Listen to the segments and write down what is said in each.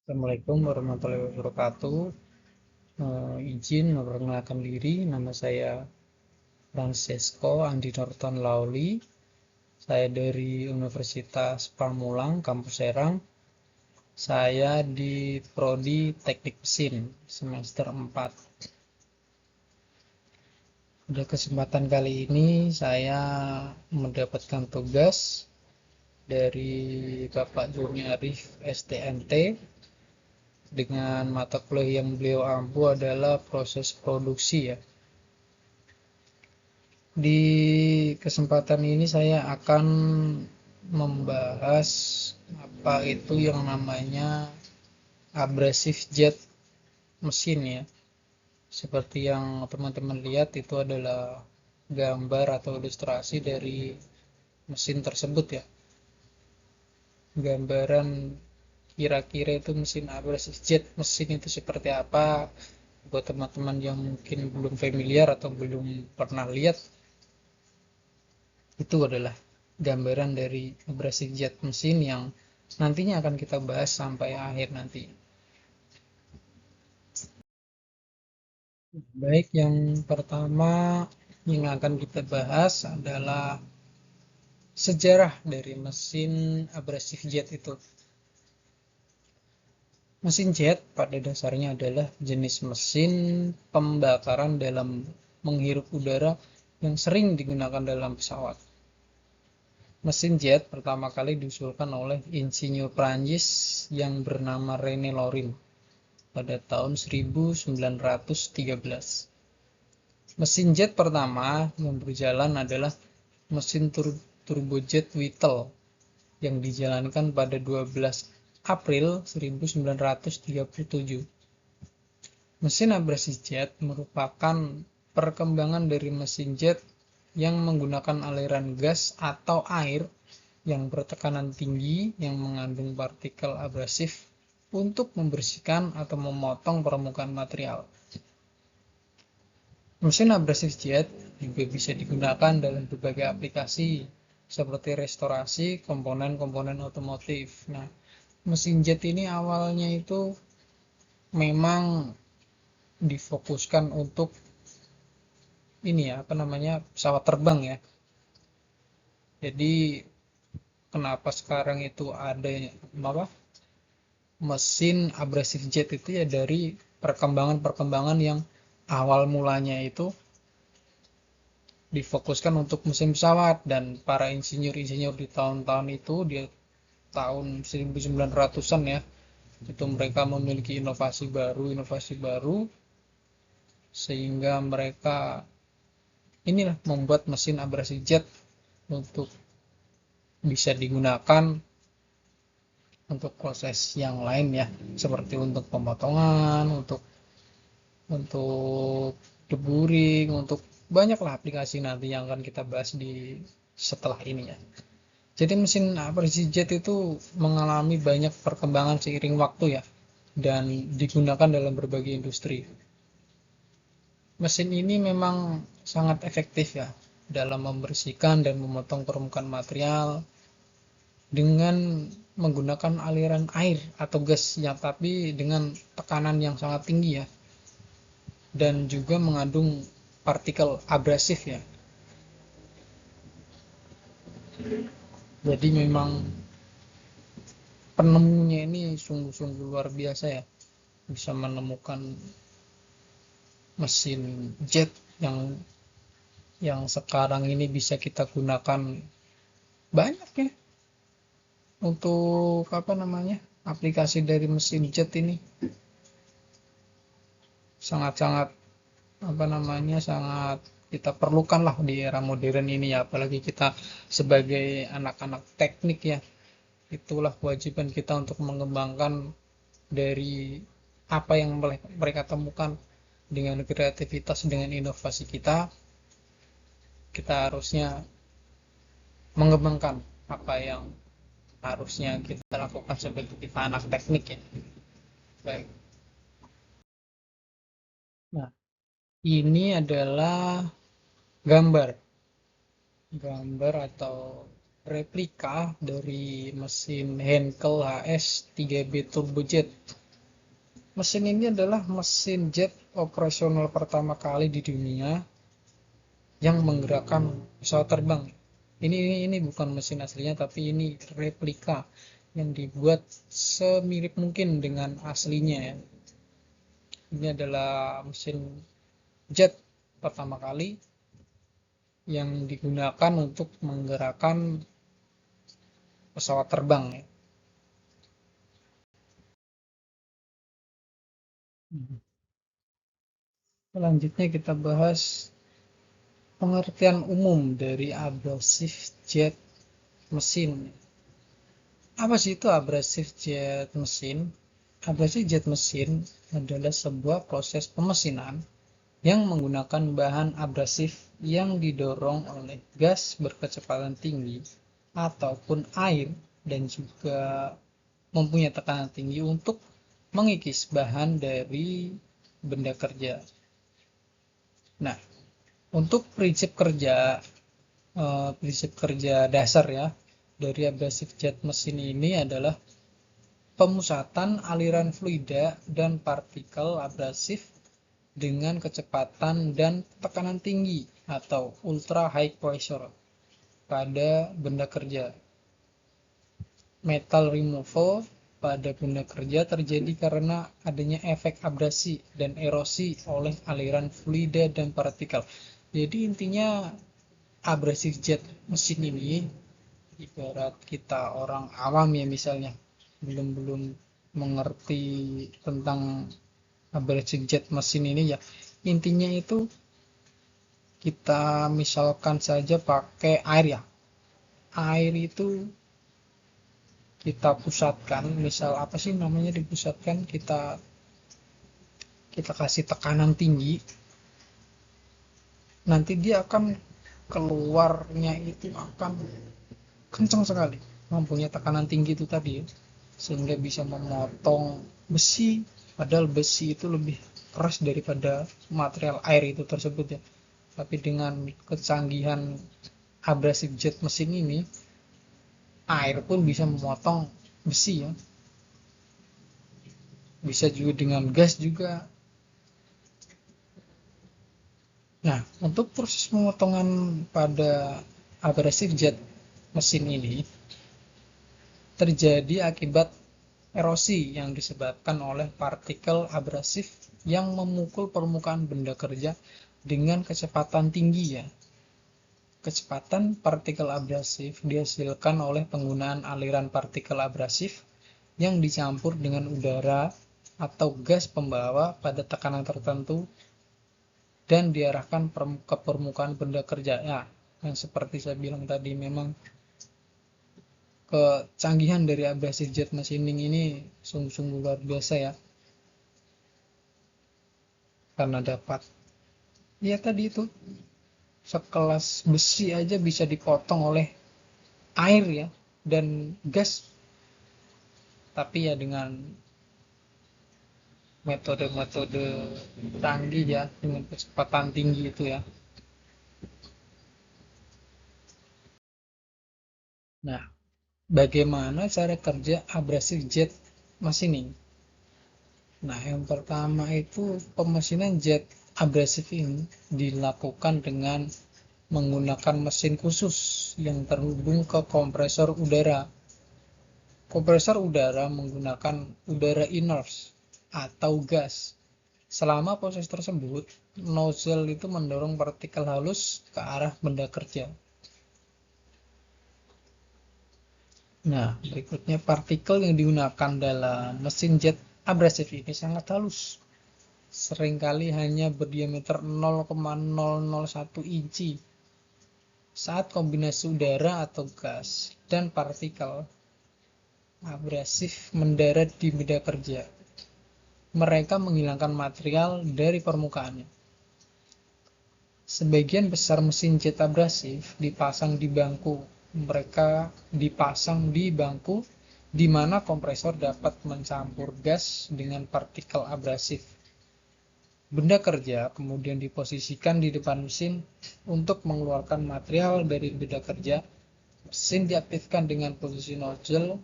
Assalamualaikum warahmatullahi wabarakatuh. Izin memperkenalkan diri, nama saya Francesco Andi Norton Lauli. Saya dari Universitas Pamulang, Kampus Serang. Saya di Prodi Teknik Mesin semester 4. Pada kesempatan kali ini saya mendapatkan tugas dari Bapak Joni Arif STMT dengan mata kuliah yang beliau ampu adalah proses produksi ya. Di kesempatan ini saya akan membahas apa itu yang namanya abrasive jet mesin ya. Seperti yang teman-teman lihat itu adalah gambar atau ilustrasi dari mesin tersebut ya. Gambaran kira-kira itu mesin abrasive jet mesin itu seperti apa buat teman-teman yang mungkin belum familiar atau belum pernah lihat. Itu adalah gambaran dari abrasive jet mesin yang nantinya akan kita bahas sampai akhir nanti. Baik, yang pertama yang akan kita bahas adalah sejarah dari mesin abrasive jet itu. Mesin jet pada dasarnya adalah jenis mesin pembakaran dalam menghirup udara yang sering digunakan dalam pesawat. Mesin jet pertama kali diusulkan oleh insinyur Prancis yang bernama René Lorin pada tahun 1913. Mesin jet pertama yang berjalan adalah mesin turbojet Whittle yang dijalankan pada 12 April 1937. Mesin abrasi jet merupakan perkembangan dari mesin jet yang menggunakan aliran gas atau air yang bertekanan tinggi yang mengandung partikel abrasif untuk membersihkan atau memotong permukaan material. Mesin abrasif jet juga bisa digunakan dalam berbagai aplikasi seperti restorasi komponen-komponen otomotif. Nah, mesin jet ini awalnya itu memang difokuskan untuk ini ya, apa namanya, pesawat terbang ya. Jadi kenapa sekarang itu ada apa mesin abrasif jet itu ya dari perkembangan-perkembangan yang awal mulanya itu difokuskan untuk mesin pesawat, dan para insinyur-insinyur di tahun-tahun itu di tahun 1900-an ya, itu mereka memiliki inovasi baru sehingga mereka inilah membuat mesin abrasi jet untuk bisa digunakan untuk proses yang lain ya, seperti untuk pemotongan, untuk deburring, untuk banyaklah aplikasi nanti yang akan kita bahas di setelah ini ya. Jadi mesin abrasi jet itu mengalami banyak perkembangan seiring waktu ya, dan digunakan dalam berbagai industri. Mesin ini memang sangat efektif ya dalam membersihkan dan memotong permukaan material dengan menggunakan aliran air atau gas ya, tapi dengan tekanan yang sangat tinggi ya, dan juga mengandung partikel abrasif ya. Jadi memang penemunya ini sungguh-sungguh luar biasa ya, bisa menemukan mesin jet yang sekarang ini bisa kita gunakan banyak ya untuk apa namanya, aplikasi dari mesin jet ini sangat-sangat apa namanya, sangat kita perlukan lah di era modern ini ya, apalagi kita sebagai anak-anak teknik ya. Itulah kewajiban kita untuk mengembangkan dari apa yang mereka temukan. Dengan kreativitas, dengan inovasi kita, kita harusnya mengembangkan apa yang harusnya kita lakukan sebagai kita anak teknik ya. Baik. Nah, ini adalah gambar gambar atau replika dari mesin Henkel HS 3B Turbojet. Mesin ini adalah mesin jet operasional pertama kali di dunia yang menggerakkan pesawat terbang. Ini bukan mesin aslinya, tapi ini replika yang dibuat semirip mungkin dengan aslinya ya. Ini adalah mesin jet pertama kali yang digunakan untuk menggerakkan pesawat terbang ya. Selanjutnya kita bahas pengertian umum dari abrasive jet mesin. Apa sih itu abrasive jet mesin? Abrasive jet mesin adalah sebuah proses pemesinan yang menggunakan bahan abrasif yang didorong oleh gas berkecepatan tinggi ataupun air dan juga mempunyai tekanan tinggi untuk mengikis bahan dari benda kerja. Nah, untuk prinsip kerja dasar ya dari abrasive jet mesin ini adalah pemusatan aliran fluida dan partikel abrasif dengan kecepatan dan tekanan tinggi atau ultra high pressure pada benda kerja. Metal removal pada benda kerja terjadi karena adanya efek abrasi dan erosi oleh aliran fluida dan partikel. Jadi intinya abrasive jet mesin ini ibarat kita orang awam ya, misalnya belum mengerti tentang abrasive jet mesin ini ya, intinya itu kita misalkan saja pakai air ya, air itu kita pusatkan, misal apa sih namanya dipusatkan, kita kasih tekanan tinggi, nanti dia akan keluarnya itu akan kencang sekali, mempunyai tekanan tinggi itu tadi ya, sehingga bisa memotong besi, padahal besi itu lebih keras daripada material air itu tersebut ya. Tapi dengan kecanggihan abrasive jet mesin ini, air pun bisa memotong besi ya, bisa juga dengan gas juga. Nah, untuk proses pemotongan pada abrasive jet mesin ini terjadi akibat erosi yang disebabkan oleh partikel abrasif yang memukul permukaan benda kerja dengan kecepatan tinggi ya. Kecepatan partikel abrasif dihasilkan oleh penggunaan aliran partikel abrasif yang dicampur dengan udara atau gas pembawa pada tekanan tertentu dan diarahkan ke permukaan benda kerja. Ya, yang seperti saya bilang tadi, memang kecanggihan dari abrasive jet machining ini sungguh-sungguh luar biasa ya, karena dapat ya tadi itu sekelas besi aja bisa dipotong oleh air ya dan gas, tapi ya dengan metode-metode canggih ya, dengan kecepatan tinggi itu ya. Nah, bagaimana cara kerja abrasive jet machining? Nah, yang pertama itu pemesinan jet abrasif ini dilakukan dengan menggunakan mesin khusus yang terhubung ke kompresor udara. Kompresor udara menggunakan udara inert atau gas. Selama proses tersebut, nozzle itu mendorong partikel halus ke arah benda kerja. Nah, berikutnya partikel yang digunakan dalam mesin jet abrasif ini sangat halus. Seringkali hanya berdiameter 0,001 inci. Saat kombinasi udara atau gas dan partikel abrasif mendarat di benda kerja, mereka menghilangkan material dari permukaannya. Sebagian besar mesin jet abrasif dipasang di bangku. Mereka dipasang di bangku di mana kompresor dapat mencampur gas dengan partikel abrasif. Benda kerja kemudian diposisikan di depan mesin untuk mengeluarkan material dari benda kerja Mesin diaktifkan dengan posisi nozzle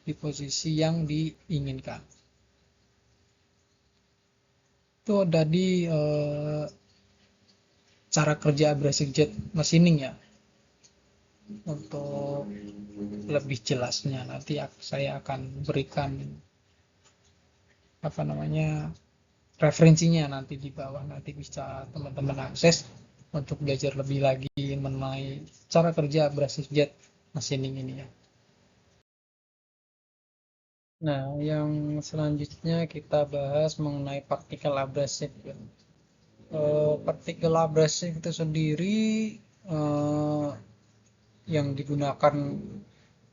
di posisi yang diinginkan. Itu tadi cara kerja abrasive jet machining ya. Untuk lebih jelasnya nanti saya akan berikan apa namanya referensinya nanti di bawah, nanti bisa teman-teman akses untuk belajar lebih lagi mengenai cara kerja abrasive jet machining ini ya. Nah, yang selanjutnya kita bahas mengenai partikel abrasif. Partikel abrasif itu sendiri eh, yang digunakan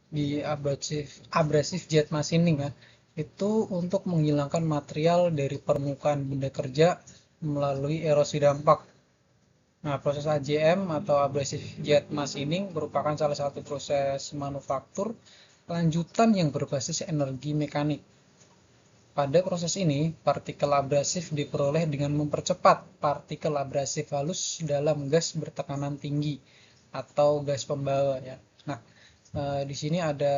di abrasif jet machining ya, itu untuk menghilangkan material dari permukaan benda kerja melalui erosi dampak. Nah, proses AJM atau abrasive jet machining merupakan salah satu proses manufaktur lanjutan yang berbasis energi mekanik. Pada proses ini, partikel abrasif diperoleh dengan mempercepat partikel abrasif halus dalam gas bertekanan tinggi atau gas pembawa ya. Nah, di sini ada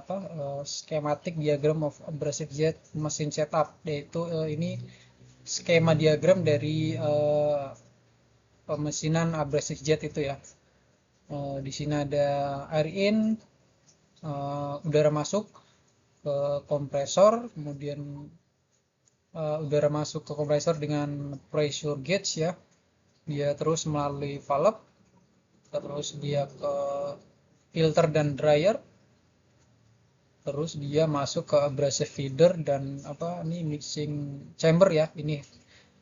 apa schematic diagram of abrasive jet machine setup, yaitu ini skema diagram dari pemesinan abrasive jet itu ya. Di sini ada air in, udara masuk ke kompresor, kemudian udara masuk ke kompresor dengan pressure gauge ya, dia terus melalui valve, terus dia ke filter dan dryer, terus dia masuk ke abrasive feeder dan apa ini mixing chamber ya, ini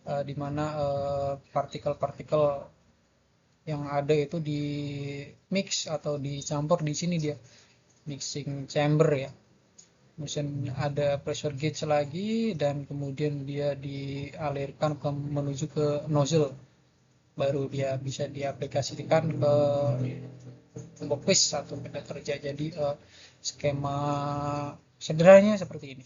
di mana partikel-partikel yang ada itu di mix atau dicampur di sini dia mixing chamber ya. Kemudian ada pressure gauge lagi dan kemudian dia dialirkan menuju ke nozzle, baru dia bisa diaplikasikan ke workpiece atau benda kerja. Jadi skema sederhananya seperti ini.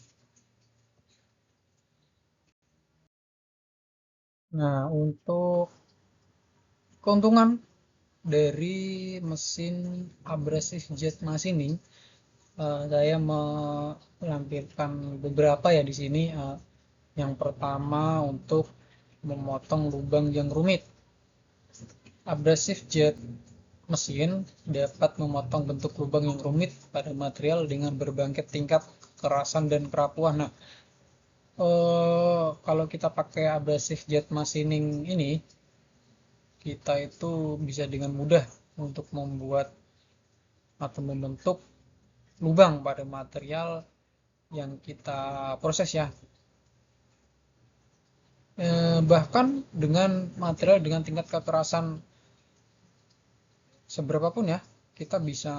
Nah, untuk keuntungan dari mesin abrasive jet machining, saya melampirkan beberapa ya di sini. Yang pertama, untuk memotong lubang yang rumit. Abrasive jet mesin dapat memotong bentuk lubang yang rumit pada material dengan berbagai tingkat kekerasan dan kerapuhan. Nah, kalau kita pakai abrasive jet machining ini, kita itu bisa dengan mudah untuk membuat atau membentuk lubang pada material yang kita proses ya. Bahkan dengan material dengan tingkat kekerasan seberapapun ya, kita bisa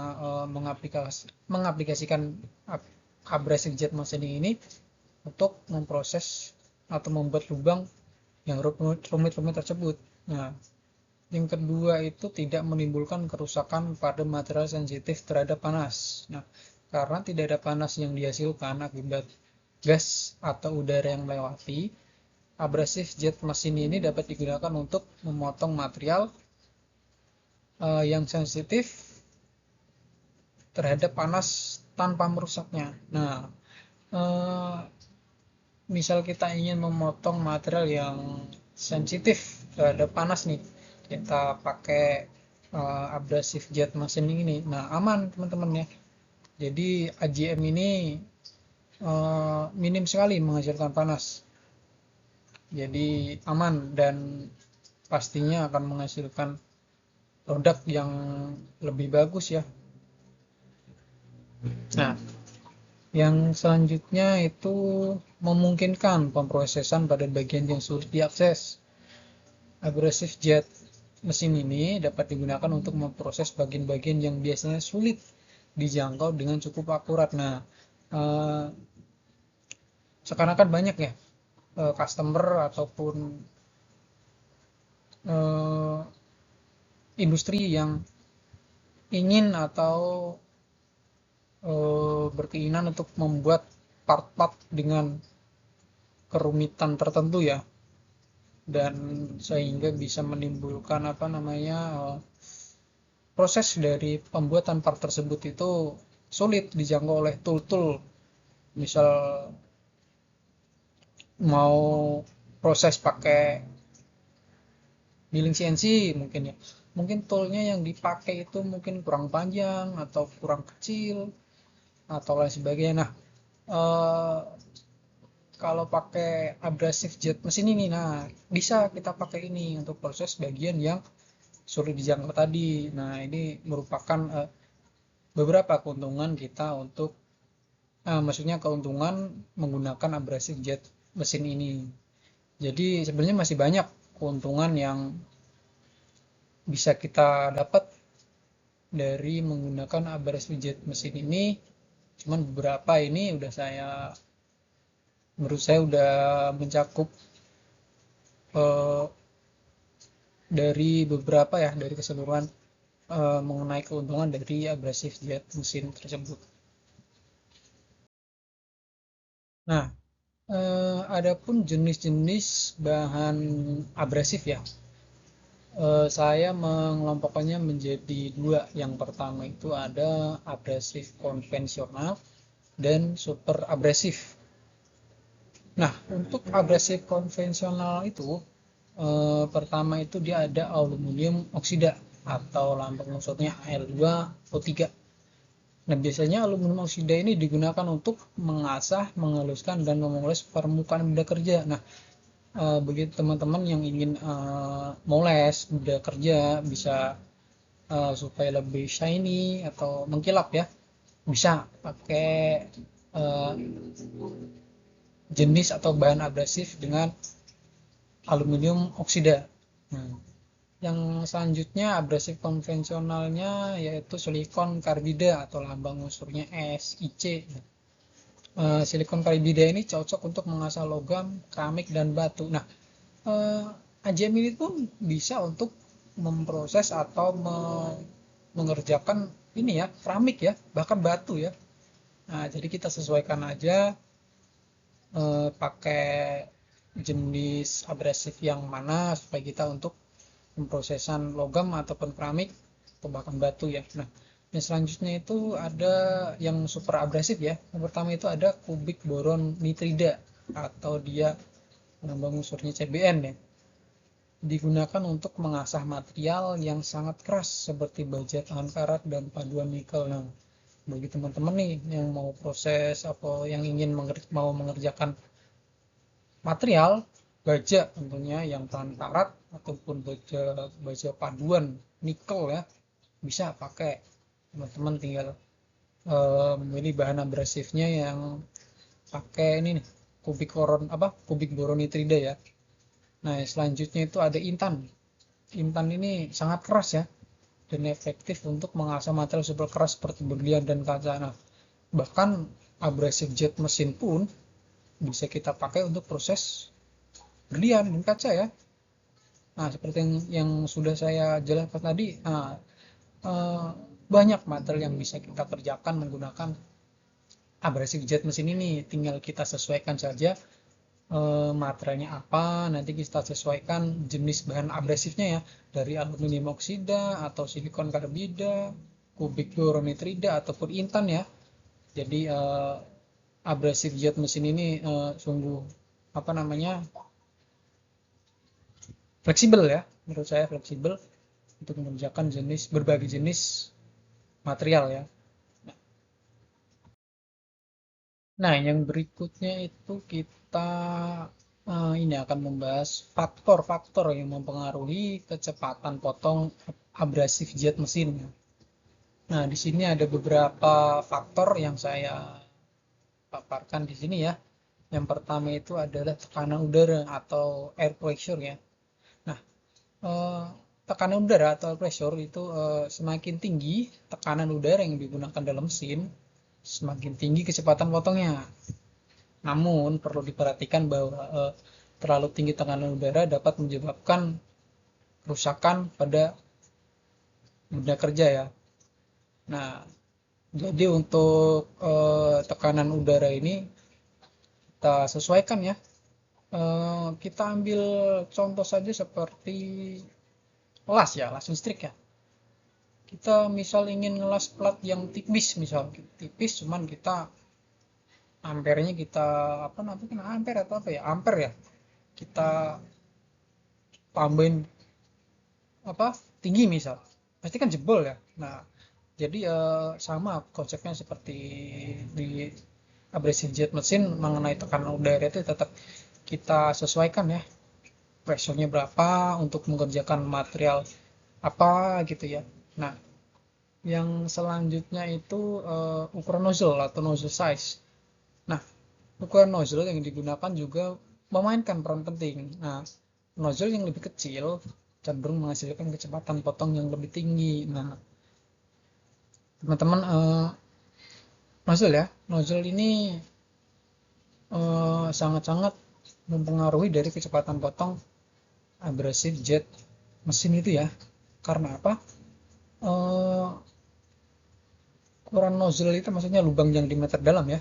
mengaplikasikan abrasive jet machining ini untuk memproses atau membuat lubang yang rumit-rumit tersebut. Nah, yang kedua itu tidak menimbulkan kerusakan pada material sensitif terhadap panas. Nah, karena tidak ada panas yang dihasilkan akibat gas atau udara yang melewati, abrasive jet mesin ini dapat digunakan untuk memotong material yang sensitif terhadap panas tanpa merusaknya. Nah, misal kita ingin memotong material yang sensitif terhadap panas nih, kita pakai abrasive jet machining ini, nah aman teman-teman ya. Jadi AJM ini minim sekali menghasilkan panas, jadi aman dan pastinya akan menghasilkan produk yang lebih bagus ya. Nah, yang selanjutnya itu memungkinkan pemrosesan pada bagian yang sulit diakses. Abrasive jet mesin ini dapat digunakan untuk memproses bagian-bagian yang biasanya sulit dijangkau dengan cukup akurat. Nah, sekarang kan banyak ya customer ataupun industri yang ingin atau berkeinginan untuk membuat part-part dengan kerumitan tertentu ya, dan sehingga bisa menimbulkan apa namanya proses dari pembuatan part tersebut itu sulit dijangkau oleh tool-tool. Misal mau proses pakai milling CNC mungkin ya. Mungkin toolnya yang dipakai itu mungkin kurang panjang atau kurang kecil atau lain sebagainya. Nah, eh, kalau pakai abrasive jet mesin ini, nah bisa kita pakai ini untuk proses bagian yang sulit dijangkau tadi. Nah, ini merupakan beberapa keuntungan kita untuk maksudnya keuntungan menggunakan abrasive jet mesin ini. Jadi sebenarnya masih banyak keuntungan yang bisa kita dapat dari menggunakan abrasive jet mesin ini. Cuman beberapa ini menurut saya udah mencakup eh, dari beberapa ya, dari keseluruhan mengenai keuntungan dari abrasive jet mesin tersebut. Nah, adapun jenis-jenis bahan abrasif ya, saya mengelompokkannya menjadi dua. Yang pertama itu ada abrasif konvensional dan super abrasif. Nah, untuk abrasif konvensional itu pertama itu dia ada aluminium oksida atau lambang maksudnya Al2O3. Nah, biasanya aluminium oksida ini digunakan untuk mengasah, mengeluskan, dan memoles permukaan benda kerja. Nah, bagi teman-teman yang ingin moles benda kerja bisa supaya lebih shiny atau mengkilap ya, bisa pakai uh, jenis atau bahan abrasif dengan aluminium oksida. Nah, yang selanjutnya abrasif konvensionalnya yaitu silikon karbida atau lambang unsurnya SiC. Silikon karbida ini cocok untuk mengasah logam, keramik, dan batu. Nah, AJM ini pun bisa untuk memproses atau mengerjakan ini ya, keramik ya, bahkan batu ya. Nah, jadi kita sesuaikan aja pakai jenis abrasif yang mana supaya kita untuk pemprosesan logam ataupun keramik atau bahkan batu ya. Nah, yang selanjutnya itu ada yang super abrasif ya. Yang pertama itu ada kubik boron nitrida atau dia lambang unsurnya CBN ya. Digunakan untuk mengasah material yang sangat keras seperti baja tahan karat dan paduan nikel. Nah, bagi teman-teman nih yang mau proses atau yang ingin mau mengerjakan material baja tentunya yang tahan karat ataupun baja baja paduan nikel ya, bisa pakai. Teman-teman tinggal memilih bahan abrasifnya yang pakai ini nih, kubik boron nitrida ya. Nah, selanjutnya itu ada intan. Intan ini sangat keras ya dan efektif untuk mengasah material super keras seperti berlian dan kaca. Nah, bahkan abrasif jet mesin pun bisa kita pakai untuk proses berlian dan kaca ya. Nah, seperti yang sudah saya jelaskan tadi, nah, eh, banyak material yang bisa kita kerjakan menggunakan abrasif jet mesin ini. Tinggal kita sesuaikan saja materialnya apa, nanti kita sesuaikan jenis bahan abrasifnya ya, dari aluminium oksida atau silikon karbida, kubik boronitrida ataupun intan ya. Jadi abrasif jet mesin ini sungguh apa namanya, fleksibel ya, menurut saya fleksibel untuk mengerjakan berbagai jenis material ya. Nah, yang berikutnya itu kita ini akan membahas faktor-faktor yang mempengaruhi kecepatan potong abrasif jet mesin. Nah, di sini ada beberapa faktor yang saya paparkan di sini ya. Yang pertama itu adalah tekanan udara atau air pressure ya. Nah, eh, tekanan udara atau air pressure itu semakin tinggi tekanan udara yang digunakan dalam mesin, semakin tinggi kecepatan potongnya. Namun perlu diperhatikan bahwa terlalu tinggi tekanan udara dapat menyebabkan kerusakan pada benda kerja ya. Nah, jadi untuk tekanan udara ini kita sesuaikan ya. Kita ambil contoh saja seperti las ya, las listrik ya. Kita misal ingin ngelas plat yang tipis, misal tipis cuman kita ampernya kita apa namanya, ampere atau apa ya, ampere ya, kita tambahin apa tinggi misal, pasti kan jebol ya. Nah, jadi sama konsepnya seperti di abrasive jet mesin mengenai tekanan udara itu tetap kita sesuaikan ya, pressure-nya berapa untuk mengerjakan material apa gitu ya. Nah, yang selanjutnya itu ukuran nozzle atau nozzle size. Nah, ukuran nozzle yang digunakan juga memainkan peran penting. Nah, nozzle yang lebih kecil cenderung menghasilkan kecepatan potong yang lebih tinggi. Nah, teman-teman, nozzle ya, nozzle ini sangat-sangat mempengaruhi dari kecepatan potong abrasive jet mesin itu ya. Karena apa? Eh, Ukuran nozzle itu maksudnya lubang yang diameter dalam ya.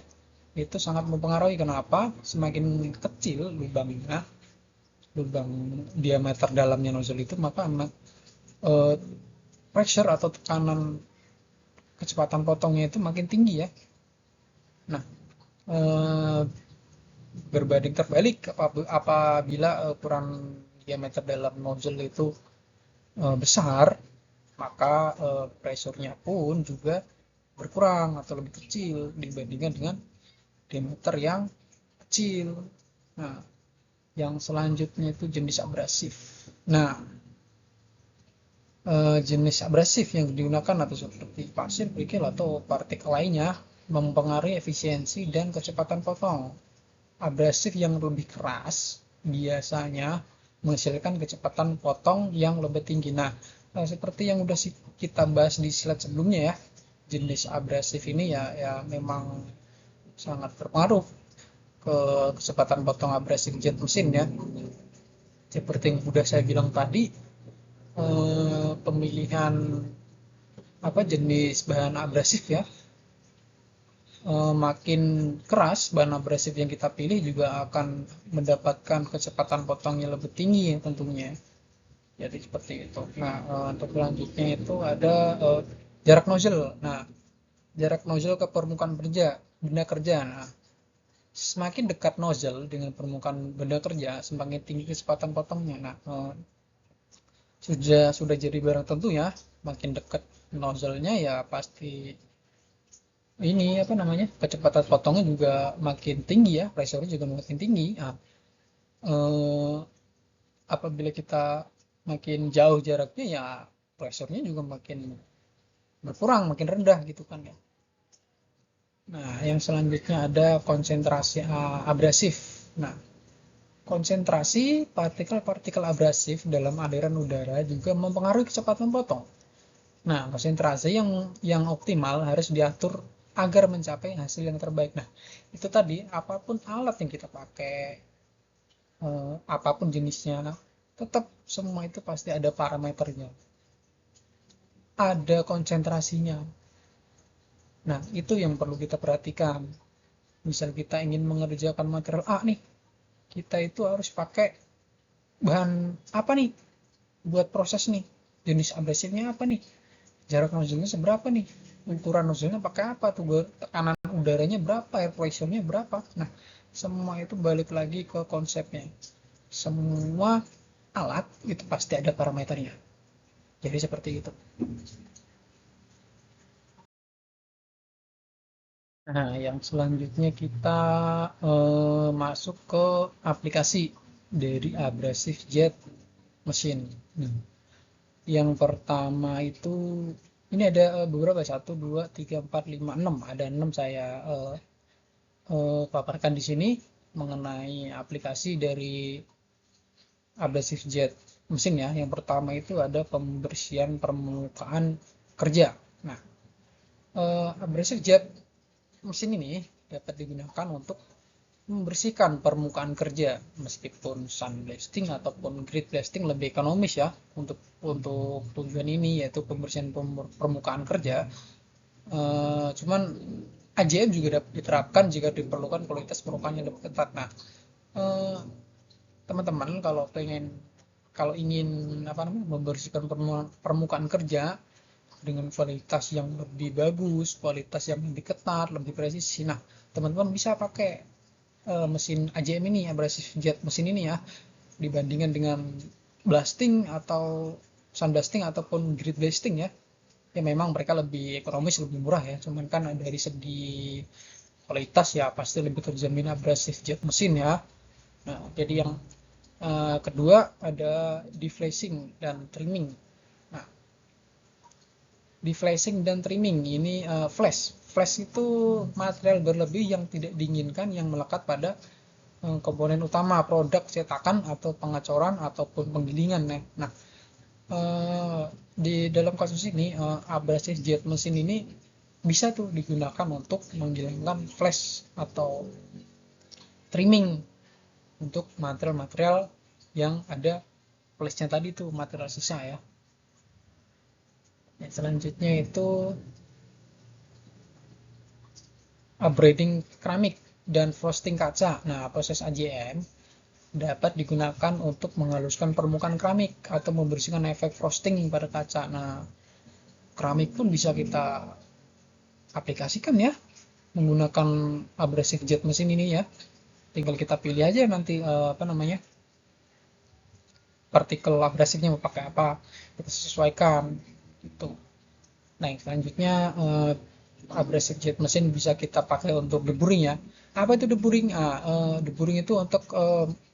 Itu sangat mempengaruhi. Kenapa? Semakin kecil lubangnya, lubang diameter dalamnya nozzle itu, maka eh, pressure atau tekanan kecepatan potongnya itu makin tinggi ya. Nah, eh, berbanding terbalik apabila ukuran diameter dalam nozzle itu besar, maka pressure-nya pun juga berkurang atau lebih kecil dibandingkan dengan diameter yang kecil. Nah, yang selanjutnya itu jenis abrasif. Nah, jenis abrasif yang digunakan atau seperti pasir, kerikil atau partikel lainnya mempengaruhi efisiensi dan kecepatan potong. Abrasif yang lebih keras biasanya menghasilkan kecepatan potong yang lebih tinggi. Nah, seperti yang udah kita bahas di slide sebelumnya ya, jenis abrasif ini ya memang sangat berpengaruh ke kecepatan potong abrasif jet mesin ya. Seperti yang udah saya bilang tadi, pemilihan apa jenis bahan abrasif ya, makin keras bahan abrasif yang kita pilih juga akan mendapatkan kecepatan potong yang lebih tinggi tentunya. Jadi seperti itu. Nah, untuk selanjutnya itu ada jarak nozzle. Nah, jarak nozzle ke permukaan benda kerja. Nah, semakin dekat nozzle dengan permukaan benda kerja, semakin tinggi kecepatan potongnya. Nah, sudah jadi barang tentu ya, makin dekat nozzle-nya ya pasti ini apa namanya, kecepatan potongnya juga makin tinggi ya, pressure juga makin tinggi. Nah, eh, apabila kita makin jauh jaraknya ya pressure-nya juga makin berkurang, makin rendah gitu kan ya. Nah, yang selanjutnya ada konsentrasi abrasif. Nah, konsentrasi partikel-partikel abrasif dalam aliran udara juga mempengaruhi kecepatan potong. Nah, konsentrasi yang optimal harus diatur agar mencapai hasil yang terbaik. Nah, itu tadi apapun alat yang kita pakai, apapun jenisnya, tetap semua itu pasti ada parameternya, ada konsentrasinya. Nah, itu yang perlu kita perhatikan. Misal kita ingin mengerjakan material A nih, kita itu harus pakai bahan apa nih buat proses nih, jenis abrasifnya apa nih, jarak nozzle-nya seberapa nih, ukuran nozzle-nya pakai apa tuh, tekanan udaranya berapa, air pressure-nya berapa. Nah, semua itu balik lagi ke konsepnya. Semua alat itu pasti ada parameternya. Jadi seperti itu. Nah, yang selanjutnya kita masuk ke aplikasi dari abrasive jet mesin. Nah, yang pertama itu ini ada beberapa, satu, dua, tiga, empat, lima, enam. Ada enam saya paparkan di sini mengenai aplikasi dari abrasive jet mesin ya. Yang pertama itu ada pembersihan permukaan kerja. Nah, abrasive jet mesin ini dapat digunakan untuk membersihkan permukaan kerja, meskipun sandblasting ataupun grid blasting lebih ekonomis ya untuk tujuan ini, yaitu pembersihan permukaan kerja. Cuman AJM juga dapat diterapkan jika diperlukan kualitas permukaan yang lebih ketat. Nah, eh, teman-teman kalau ingin apa namanya membersihkan permukaan kerja, dengan kualitas yang lebih bagus, kualitas yang lebih ketat, lebih presisi. Nah, teman-teman bisa pakai mesin AJM ini, abrasive jet mesin ini ya, dibandingkan dengan blasting atau sandblasting ataupun grid blasting ya. Ya memang mereka lebih ekonomis, lebih murah ya, cuman kan dari segi kualitas ya pasti lebih terjamin abrasive jet mesin ya. Nah, jadi yang kedua ada deflashing dan trimming. Nah, deflashing dan trimming ini flash. Flash itu material berlebih yang tidak diinginkan yang melekat pada komponen utama produk cetakan atau pengecoran ataupun penggilingan. Nah, di dalam kasus ini abrasive jet mesin ini bisa tuh digunakan untuk menghilangkan flash atau trimming untuk material-material yang ada flashnya tadi tuh, material sisa ya. Selanjutnya itu upgrading keramik dan frosting kaca. Nah, proses AJM dapat digunakan untuk menghaluskan permukaan keramik atau membersihkan efek frosting pada kaca. Nah, keramik pun bisa kita aplikasikan ya menggunakan abrasive jet mesin ini ya. Tinggal kita pilih aja nanti partikel abrasifnya mau pakai apa, kita sesuaikan gitu. Nah, yang selanjutnya abrasive jet mesin bisa kita pakai untuk deburring ya. Apa itu deburring? Deburring itu untuk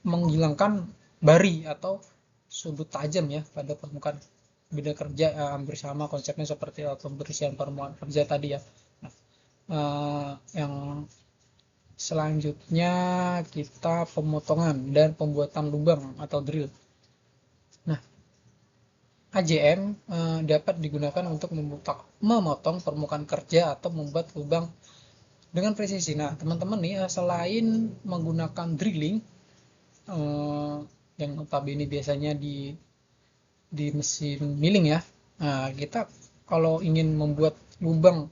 menghilangkan bari atau sudut tajam ya pada permukaan benda kerja, hampir sama konsepnya seperti pembersihan permukaan kerja tadi ya. Nah, yang selanjutnya kita pemotongan dan pembuatan lubang atau drill. Nah, AJM dapat digunakan untuk memotong permukaan kerja atau membuat lubang dengan presisi. Nah, teman-teman nih selain menggunakan drilling yang notabene biasanya di mesin milling ya, nah, kita kalau ingin membuat lubang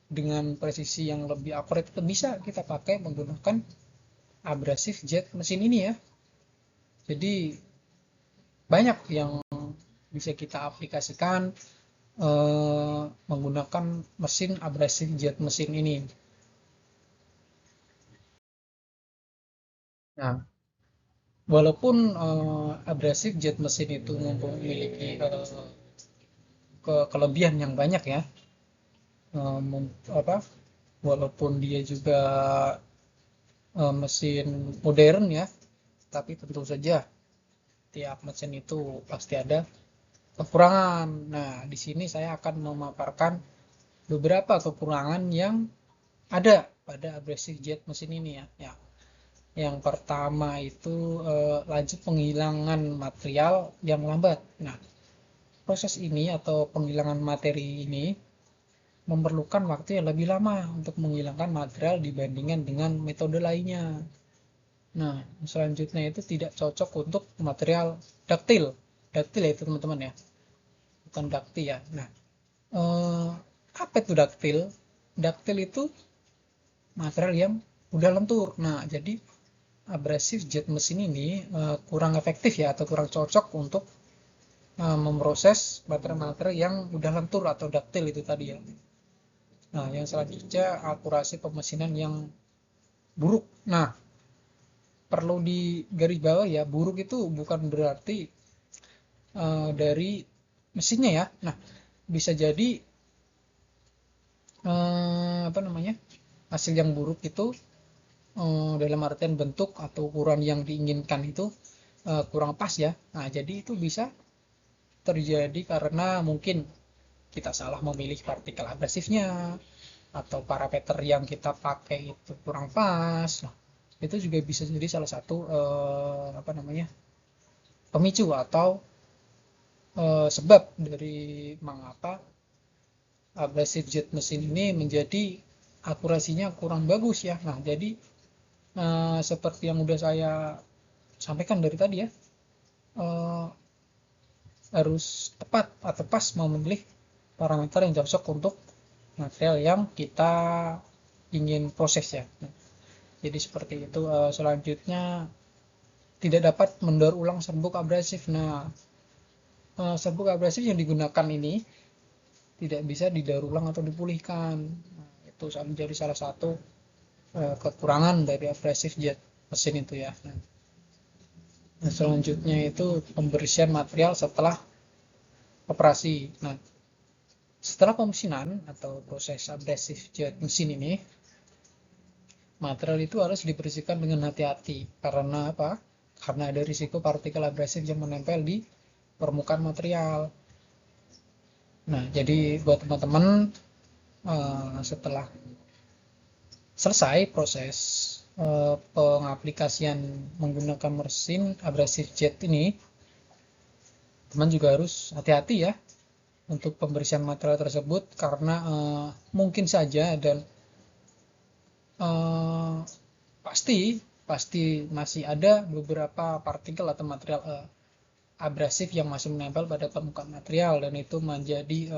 dengan presisi yang lebih akurat itu bisa kita pakai menggunakan abrasive jet mesin ini ya. Jadi banyak yang bisa kita aplikasikan menggunakan mesin abrasive jet mesin ini. Nah, walaupun abrasive jet mesin itu memiliki kelebihan yang banyak ya, walaupun dia juga mesin modern ya, tapi tentu saja tiap mesin itu pasti ada kekurangan. Nah, di sini saya akan memaparkan beberapa kekurangan yang ada pada abrasive jet mesin ini ya. Yang pertama itu laju penghilangan material yang lambat. Nah, proses ini atau penghilangan materi ini memerlukan waktu yang lebih lama untuk menghilangkan material dibandingkan dengan metode lainnya. Nah, selanjutnya itu tidak cocok untuk material duktil. Duktil ya itu teman-teman ya, bukan dukti ya. Nah, apa itu duktil? Duktil itu material yang udah lentur. Nah, jadi abrasive jet mesin ini kurang efektif ya atau kurang cocok untuk memproses material-material yang udah lentur atau duktil itu tadi ya. Nah, yang selanjutnya akurasi pemesinan yang buruk. Nah, perlu digarisbawahi ya, buruk itu bukan berarti dari mesinnya ya. Nah, bisa jadi hasil yang buruk itu dalam artian bentuk atau ukuran yang diinginkan itu kurang pas ya. Nah, jadi itu bisa terjadi karena mungkin kita salah memilih partikel abrasifnya atau parameter yang kita pakai itu kurang pas. Nah, itu juga bisa jadi salah satu pemicu atau sebab dari mengapa abrasive jet mesin ini menjadi akurasinya kurang bagus ya. Nah, jadi seperti yang udah saya sampaikan dari tadi ya, harus tepat atau pas memilih parameter yang cocok untuk material yang kita ingin proses ya. Nah, jadi seperti itu. Selanjutnya tidak dapat mendaur ulang serbuk abrasif. Nah, serbuk abrasif yang digunakan ini tidak bisa didaur ulang atau dipulihkan. Nah, itu menjadi salah satu kekurangan dari abrasive jet mesin itu ya. Nah, selanjutnya itu pembersihan material setelah operasi. Nah, setelah pemesinan atau proses abrasive jet mesin ini, material itu harus dibersihkan dengan hati-hati. Karena apa? Karena ada risiko partikel abrasif yang menempel di permukaan material. Nah, jadi buat teman-teman setelah selesai proses pengaplikasian menggunakan mesin abrasive jet ini, teman juga harus hati-hati ya untuk pembersihan material tersebut karena mungkin saja dan pasti masih ada beberapa partikel atau material abrasif yang masih menempel pada permukaan material, dan itu menjadi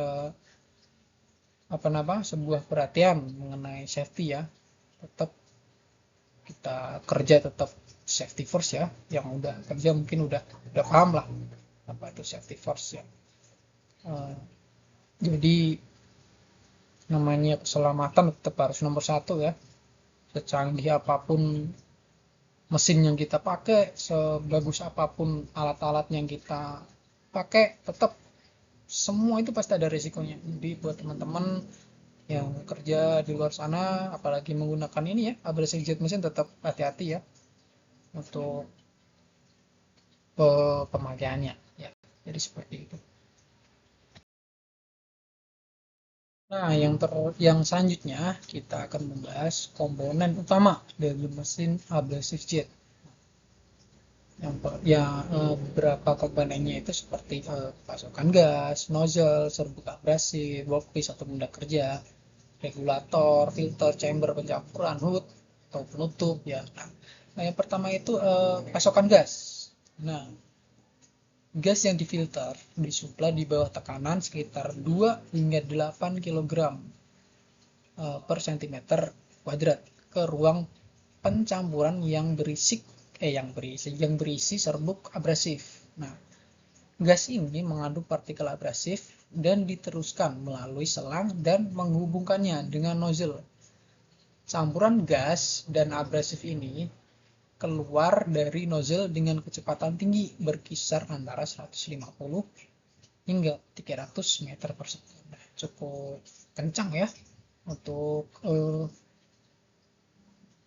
sebuah perhatian mengenai safety ya. Tetap kita kerja tetap safety first ya. Yang udah kerja mungkin udah paham lah apa itu safety first ya. Jadi namanya keselamatan tetap harus nomor satu ya. Secanggih apapun mesin yang kita pakai, sebagus apapun alat-alat yang kita pakai, tetap semua itu pasti ada risikonya. Jadi buat teman-teman yang kerja di luar sana, apalagi menggunakan ini ya, abrasive jet mesin, tetap hati-hati ya untuk pemakaiannya ya. Jadi seperti itu. Nah, yang selanjutnya kita akan membahas komponen utama dari mesin abrasive jet. Beberapa komponennya itu seperti pasokan gas, nozzle, serbuk abrasif, workpiece atau benda kerja, regulator, filter, chamber pencampuran, hood atau penutup ya. Nah, yang pertama itu pasokan gas. Nah, gas yang difilter disuplai di bawah tekanan sekitar 2 hingga 8 kg per cm kuadrat ke ruang pencampuran yang berisi serbuk abrasif. Nah, gas ini mengandung partikel abrasif dan diteruskan melalui selang dan menghubungkannya dengan nozzle. Campuran gas dan abrasif ini keluar dari nozzle dengan kecepatan tinggi berkisar antara 150 hingga 300 meter per sekund. Cukup kencang ya untuk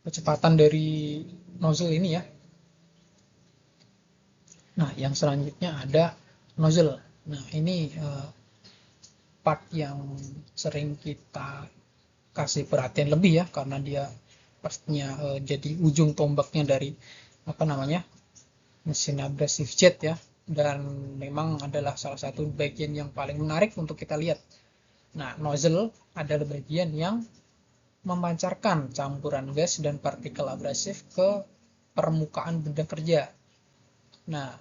kecepatan dari nozzle ini ya. Nah, yang selanjutnya ada nozzle. Nah, ini part yang sering kita kasih perhatian lebih ya, karena dia pastinya jadi ujung tombaknya dari mesin abrasive jet ya, dan memang adalah salah satu bagian yang paling menarik untuk kita lihat. Nah, nozzle adalah bagian yang memancarkan campuran gas dan partikel abrasif ke permukaan benda kerja. Nah,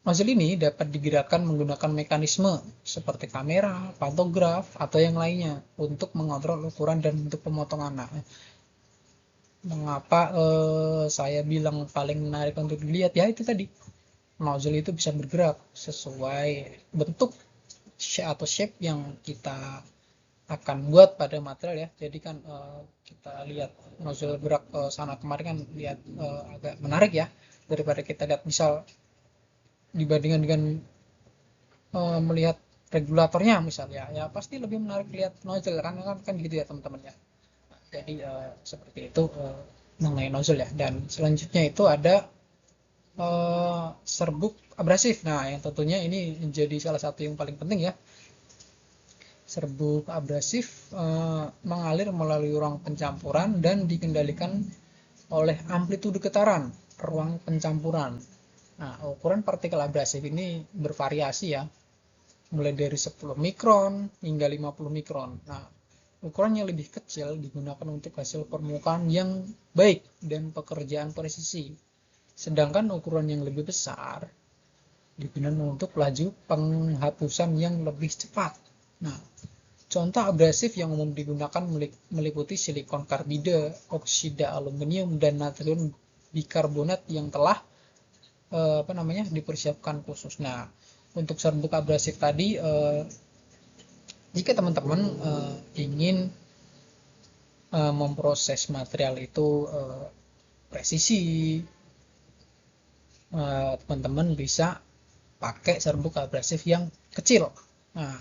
nozzle ini dapat digerakkan menggunakan mekanisme seperti kamera, pantograf, atau yang lainnya untuk mengontrol ukuran dan bentuk pemotongan. Nah, mengapa saya bilang paling menarik untuk dilihat ya, itu tadi nozzle itu bisa bergerak sesuai bentuk atau shape yang kita akan buat pada material ya. Jadi kan kita lihat nozzle gerak sana kemari kan lihat agak menarik ya, daripada kita lihat misal dibandingkan dengan melihat regulatornya misalnya ya, pasti lebih menarik lihat nozzle kan gitu ya teman-teman ya. Jadi seperti itu mengenai nozzle ya. Dan selanjutnya itu ada serbuk abrasif. Nah, yang tentunya ini menjadi salah satu yang paling penting ya. Serbuk abrasif mengalir melalui ruang pencampuran dan dikendalikan oleh amplitude getaran ruang pencampuran. Nah, ukuran partikel abrasif ini bervariasi ya, mulai dari 10 mikron hingga 50 mikron. Nah, ukuran yang lebih kecil digunakan untuk hasil permukaan yang baik dan pekerjaan presisi. Sedangkan ukuran yang lebih besar digunakan untuk laju penghapusan yang lebih cepat. Nah, contoh abrasif yang umum digunakan meliputi silikon karbida, oksida aluminium, dan natrium bikarbonat yang telah dipersiapkan khusus. Nah, untuk serbuk abrasif tadi Jika teman-teman ingin memproses material itu presisi, teman-teman bisa pakai serbuk abrasif yang kecil. Nah,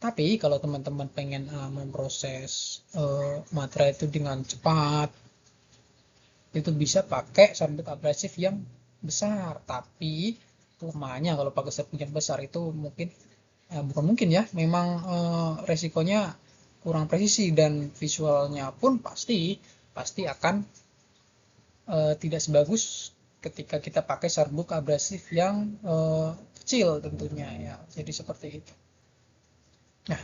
tapi kalau teman-teman pengen memproses material itu dengan cepat, itu bisa pakai serbuk abrasif yang besar. Tapi kelemahannya kalau pakai serbuk yang besar itu mungkin bukan mungkin ya, memang resikonya kurang presisi dan visualnya pun pasti akan tidak sebagus ketika kita pakai serbuk abrasif yang kecil tentunya ya. Jadi seperti itu. Nah,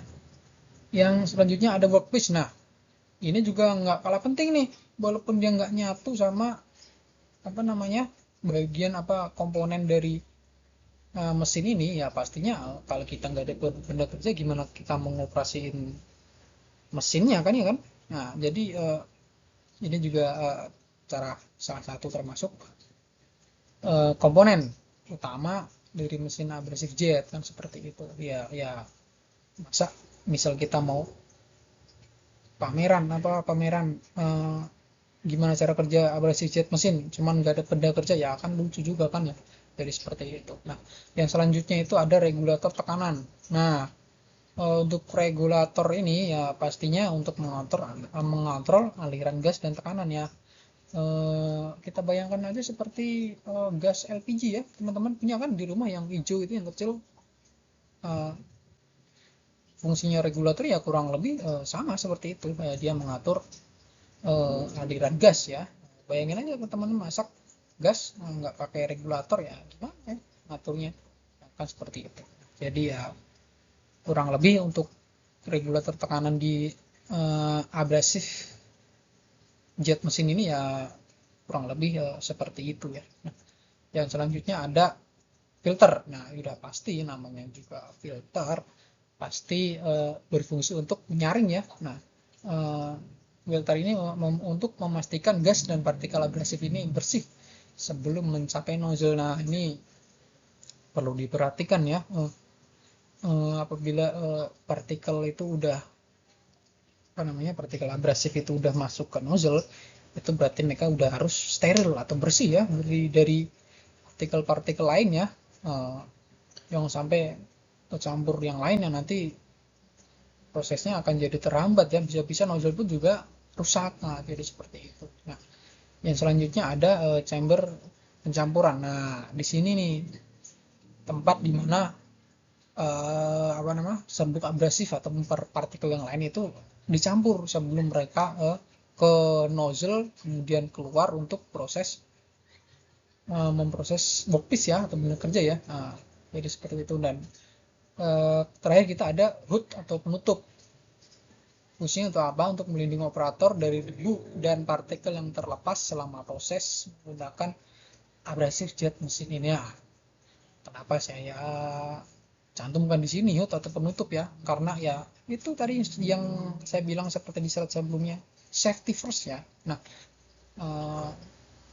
yang selanjutnya ada workpiece. Nah, ini juga nggak kalah penting nih, walaupun dia nggak nyatu sama apa namanya bagian apa komponen dari mesin ini, ya pastinya kalau kita nggak ada benda kerja gimana kita mengoperasiin mesinnya kan ya kan. Nah, jadi ini juga cara salah satu termasuk komponen utama dari mesin abrasive jet kan seperti itu ya. Ya masa misal kita mau pameran gimana cara kerja abrasive jet mesin cuman nggak ada benda kerja, ya akan lucu juga kan ya. Jadi seperti itu. Nah, yang selanjutnya itu ada regulator tekanan. Nah, untuk regulator ini ya pastinya untuk mengontrol aliran gas dan tekanan ya. Kita bayangkan aja seperti gas LPG ya, teman-teman punya kan di rumah yang hijau itu yang kecil. Eh, Fungsinya regulator ya kurang lebih sama seperti itu. Dia mengatur aliran gas ya. Bayangin aja teman-teman masak gas nggak pakai regulator ya gimana ya ngaturnya, kan seperti itu. Jadi ya kurang lebih untuk regulator tekanan di abrasif jet mesin ini ya kurang lebih seperti itu ya. Nah, yang selanjutnya ada filter. Nah, sudah pasti namanya juga filter pasti berfungsi untuk menyaring ya. Nah, eh, filter ini untuk memastikan gas dan partikel abrasif ini bersih sebelum mencapai nozzle. Nah, ini perlu diperhatikan ya. Apabila partikel itu udah apa namanya partikel abrasif itu udah masuk ke nozzle, itu berarti mereka udah harus steril atau bersih ya dari partikel-partikel lain ya. Yang sampai tercampur yang lain yang nanti prosesnya akan jadi terhambat ya, bisa-bisa nozzle pun juga rusak. Nah, jadi seperti itu. Nah, yang selanjutnya ada chamber pencampuran. Nah, di sini nih tempat dimana apa nama serbuk abrasif atau partikel yang lain itu dicampur sebelum mereka ke nozzle kemudian keluar untuk proses memproses workpiece ya atau benda kerja ya. Nah, jadi seperti itu. Dan terakhir kita ada hood atau penutup. Fungsinya untuk apa? Untuk melindungi operator dari debu dan partikel yang terlepas selama proses menggunakan abrasive jet mesin ini ya. Kenapa saya cantumkan di sini hood atau penutup ya? Karena ya itu tadi yang saya bilang seperti di slide sebelumnya, safety first ya. Nah,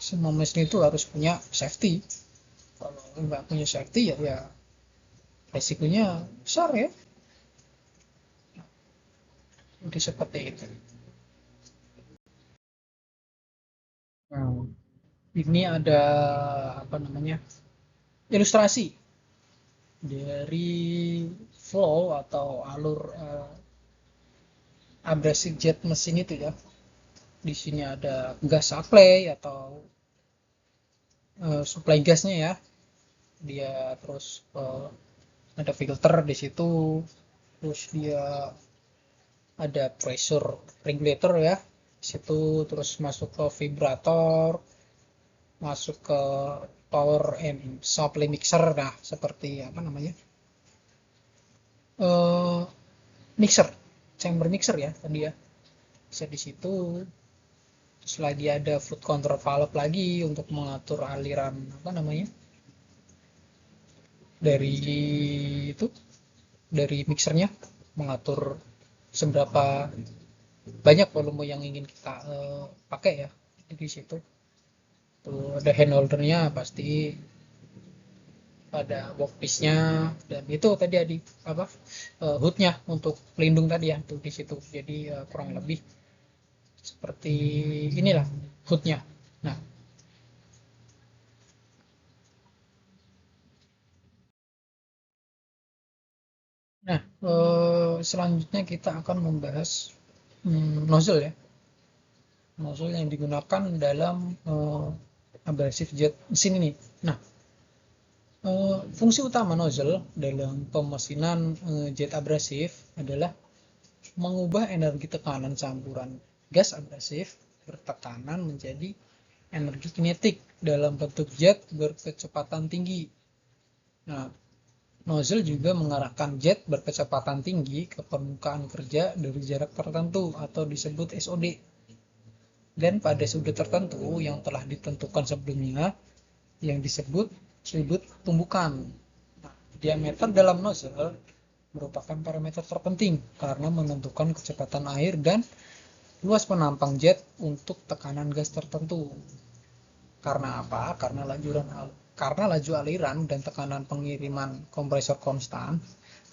semua mesin itu harus punya safety. Kalau nggak punya safety ya resikonya besar ya. Jadi seperti itu. Nah, ini ada apa namanya ilustrasi dari flow atau alur abrasive jet mesin itu ya. Di sini ada gas supply atau supply gasnya ya. Dia terus ada filter di situ. Terus dia ada pressure regulator ya. Di situ terus masuk ke vibrator, masuk ke power and supply mixer. Nah, seperti apa namanya? Eh mixer, chamber mixer ya tadi ya. Bisa di situ. Terus lagi ada flow control valve lagi untuk mengatur aliran apa namanya? Dari itu dari mixernya mengatur seberapa banyak volume yang ingin kita pakai ya di situ. Tuh ada hand holdernya pasti pada workpiece-nya, dan itu tadi ada apa hoodnya untuk pelindung tadi ya tuh di situ. Jadi kurang lebih seperti inilah hoodnya. Nah, selanjutnya kita akan membahas nozzle ya, nozzle yang digunakan dalam abrasive jet mesin ini. Nah, fungsi utama nozzle dalam pemesinan jet abrasif adalah mengubah energi tekanan campuran gas abrasif bertekanan menjadi energi kinetik dalam bentuk jet berkecepatan tinggi. Nah, nozzle juga mengarahkan jet berkecepatan tinggi ke permukaan kerja dari jarak tertentu atau disebut SOD. Dan pada sudut tertentu yang telah ditentukan sebelumnya yang disebut sudut tumbukan. Nah, diameter dalam nozzle merupakan parameter terpenting karena menentukan kecepatan air dan luas penampang jet untuk tekanan gas tertentu. Karena apa? Karena laju aliran dan tekanan pengiriman kompresor konstan,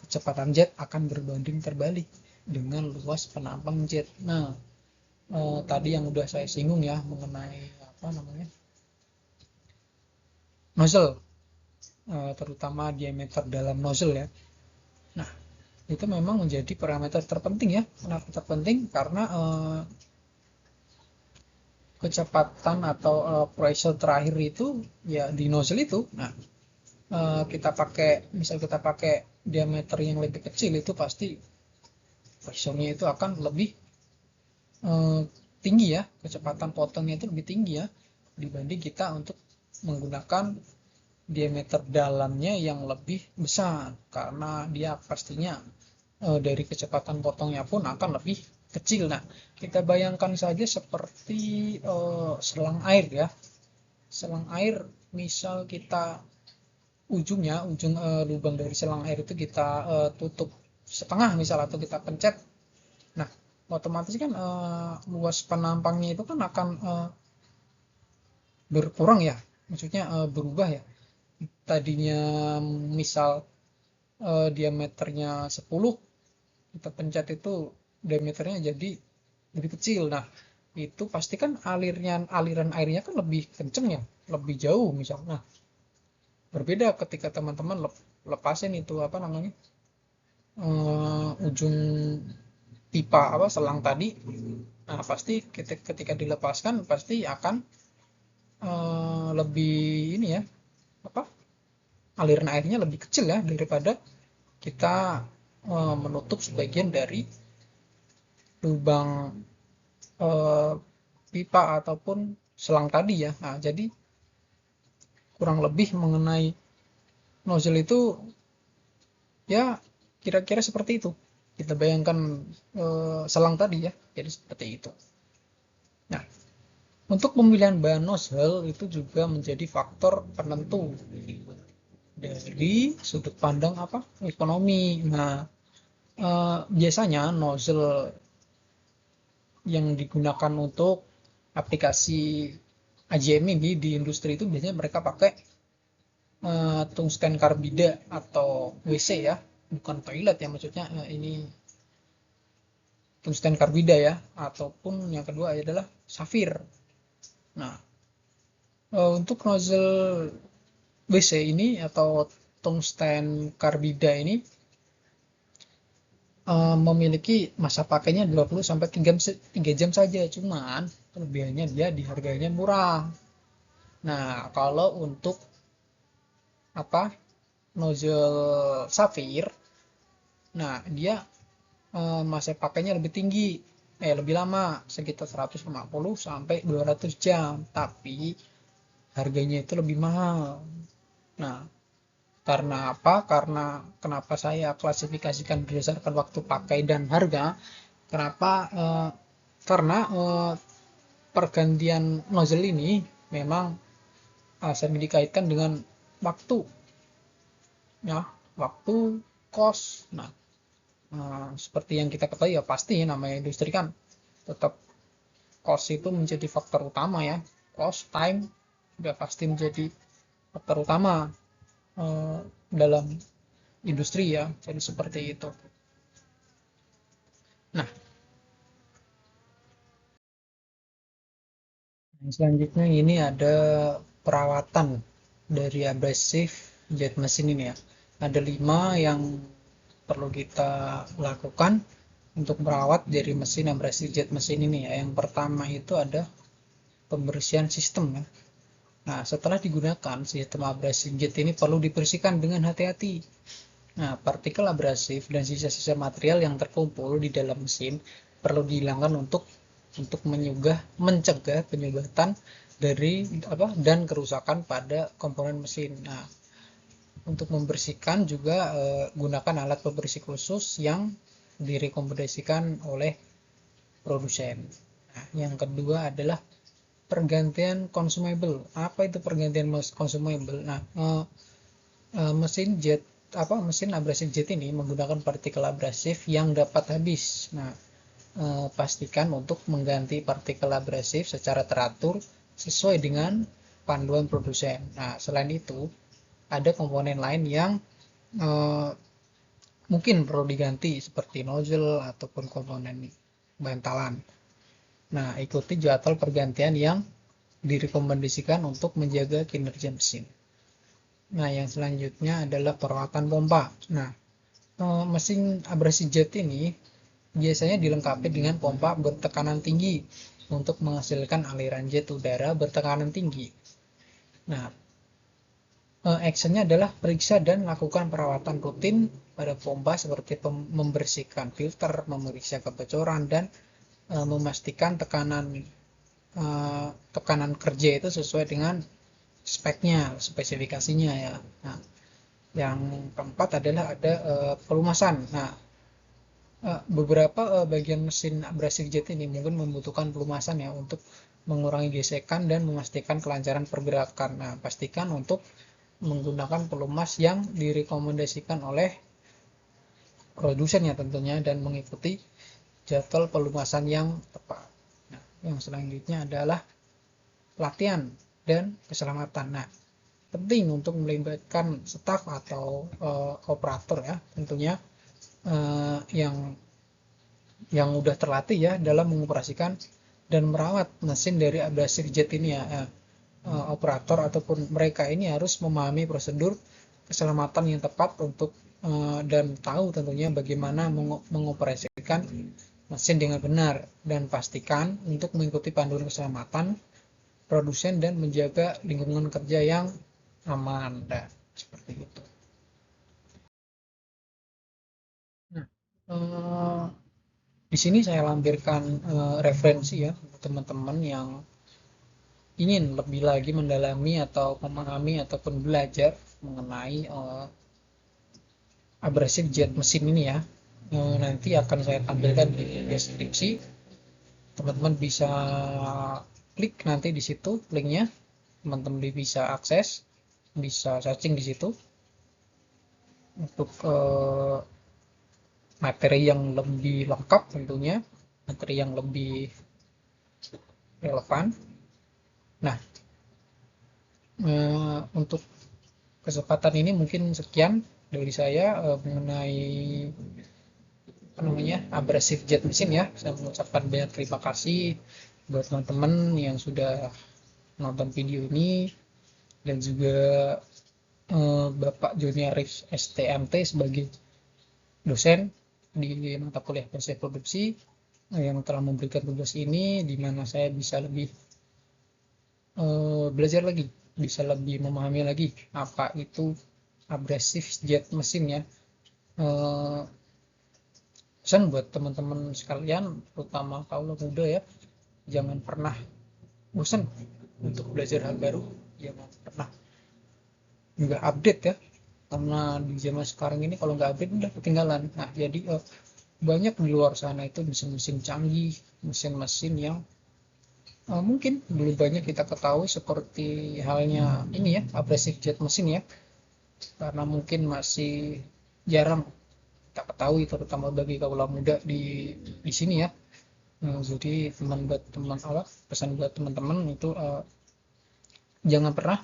kecepatan jet akan berbanding terbalik dengan luas penampang jet. Nah, tadi yang udah saya singgung ya mengenai apa namanya nozzle, terutama diameter dalam nozzle ya. Nah, itu memang menjadi parameter terpenting ya. Kenapa terpenting? Karena kecepatan atau pressure terakhir itu ya di nozzle itu. Nah, kita pakai diameter yang lebih kecil itu pasti pressure-nya itu akan lebih eh, tinggi ya, kecepatan potongnya itu lebih tinggi ya dibanding kita untuk menggunakan diameter dalamnya yang lebih besar, karena dia pastinya dari kecepatan potongnya pun akan lebih kecil. Nah, kita bayangkan saja seperti selang air ya, selang air misal kita ujung lubang dari selang air itu kita tutup setengah misal atau kita pencet. Nah, otomatis kan luas penampangnya itu kan akan berkurang ya, maksudnya berubah ya. Tadinya misal diameternya 10, kita pencet itu diameternya jadi lebih kecil. Nah, itu pasti kan aliran airnya kan lebih kenceng ya, lebih jauh misal. Nah, berbeda ketika teman-teman lepasin itu apa namanya ujung pipa apa selang tadi. Nah, pasti ketika dilepaskan pasti akan lebih ini ya, apa, aliran airnya lebih kecil ya daripada kita menutup sebagian dari lubang eh, pipa ataupun selang tadi ya. Nah, jadi kurang lebih mengenai nozzle itu ya kira-kira seperti itu. Kita bayangkan selang tadi ya, jadi seperti itu. Nah, untuk pemilihan bahan nozzle itu juga menjadi faktor penentu dari sudut pandang apa ekonomi. Nah, biasanya nozzle yang digunakan untuk aplikasi AJM ini di industri itu biasanya mereka pakai tungsten karbida atau WC ya, bukan toilet ya maksudnya, ini tungsten karbida ya, ataupun yang kedua adalah safir. Nah, untuk nozzle WC ini atau tungsten karbida ini memiliki masa pakainya 20 sampai 3 jam saja, cuman kelebihannya dia di harganya murah. Nah, kalau untuk apa nozzle safir, nah dia masa pakainya lebih tinggi, lebih lama, sekitar 150 sampai 200 jam, tapi harganya itu lebih mahal. Nah, karena apa? Karena kenapa saya klasifikasikan berdasarkan waktu pakai dan harga? Kenapa? Karena pergantian nozzle ini memang sering dikaitkan dengan waktu, ya, waktu, cost. Nah, seperti yang kita ketahui ya pasti namanya industri kan tetap cost itu menjadi faktor utama ya, cost time sudah pasti menjadi faktor utama. dalam industri ya, jadi seperti itu. Nah, selanjutnya ini ada perawatan dari abrasive jet mesin ini ya. Ada 5 yang perlu kita lakukan untuk merawat dari mesin abrasive jet mesin ini ya. Yang pertama itu ada pembersihan sistem ya. Nah, setelah digunakan, sistem abrasive jet ini perlu dibersihkan dengan hati-hati. Nah, partikel abrasif dan sisa-sisa material yang terkumpul di dalam mesin perlu dihilangkan untuk mencegah penyumbatan dari dan kerusakan pada komponen mesin. Nah, untuk membersihkan juga gunakan alat pembersih khusus yang direkomendasikan oleh produsen. Nah, yang kedua adalah pergantian consumable. Apa itu pergantian consumable? Nah, mesin jet mesin abrasif jet ini menggunakan partikel abrasif yang dapat habis. Nah, pastikan untuk mengganti partikel abrasif secara teratur sesuai dengan panduan produsen. Nah, selain itu ada komponen lain yang eh, mungkin perlu diganti seperti nozzle ataupun komponen bantalan. Nah, ikuti jadwal pergantian yang direkomendasikan untuk menjaga kinerja mesin. Nah, yang selanjutnya adalah perawatan pompa. Nah, mesin abrasi jet ini biasanya dilengkapi dengan pompa bertekanan tinggi untuk menghasilkan aliran jet udara bertekanan tinggi. Nah, actionnya adalah periksa dan lakukan perawatan rutin pada pompa seperti membersihkan filter, memeriksa kebocoran, dan memastikan tekanan kerja itu sesuai dengan speknya, spesifikasinya ya. Nah, yang keempat adalah ada pelumasan. Nah, beberapa bagian mesin abrasive jet ini mungkin membutuhkan pelumasan ya untuk mengurangi gesekan dan memastikan kelancaran pergerakan. Nah, pastikan untuk menggunakan pelumas yang direkomendasikan oleh produsen ya tentunya dan mengikuti jadwal pelumasan yang tepat. Nah, yang selanjutnya adalah latihan dan keselamatan. Nah, penting untuk melibatkan staf atau operator ya tentunya yang udah terlatih ya dalam mengoperasikan dan merawat mesin dari abrasive jet ini ya. Operator ataupun mereka ini harus memahami prosedur keselamatan yang tepat untuk dan tahu tentunya bagaimana mengoperasikan mesin dengan benar dan pastikan untuk mengikuti panduan keselamatan produsen dan menjaga lingkungan kerja yang aman dan seperti itu. Nah, di sini saya lampirkan referensi ya teman-teman yang ingin lebih lagi mendalami atau memahami ataupun belajar mengenai abrasive jet mesin ini ya. Nanti akan saya tampilkan di deskripsi. Teman-teman bisa klik nanti di situ linknya. Teman-teman bisa akses, bisa searching di situ untuk materi yang lebih lengkap tentunya, materi yang lebih relevan. Nah, untuk kesempatan ini mungkin sekian dari saya mengenai abrasive jet mesin ya. Saya mengucapkan banyak terima kasih buat teman-teman yang sudah nonton video ini dan juga Bapak Joni Arif STMT sebagai dosen di mata kuliah proses produksi yang telah memberikan tugas ini di mana saya bisa lebih belajar lagi, bisa lebih memahami lagi apa itu abrasive jet mesin ya. Pesan buat teman-teman sekalian, terutama kaula muda ya, jangan pernah bosan untuk belajar hal baru, jangan pernah nggak update ya, karena di zaman sekarang ini kalau nggak update udah ketinggalan. Nah, jadi banyak di luar sana itu mesin-mesin canggih, mesin-mesin yang mungkin belum banyak kita ketahui seperti halnya ini ya, abrasive jet mesin ya, karena mungkin masih jarang kita ketahui terutama bagi kaula muda di sini ya. Jadi pesan buat teman-teman itu jangan pernah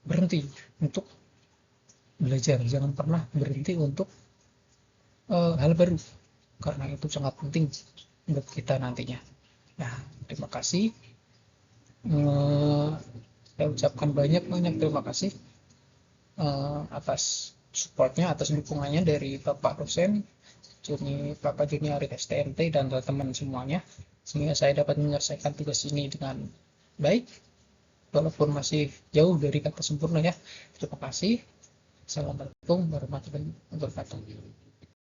berhenti untuk belajar, jangan pernah berhenti untuk hal baru, karena itu sangat penting buat kita nantinya. Nah, terima kasih. Eh, saya ucapkan banyak terima kasih atas supportnya, atas dukungannya dari Bapak dosen Bapak Juni Arik STMT dan teman-teman semuanya, sehingga saya dapat menyelesaikan tugas ini dengan baik, walaupun masih jauh dari kata sempurna ya. Terima kasih. Assalamualaikum warahmatullahi wabarakatuh.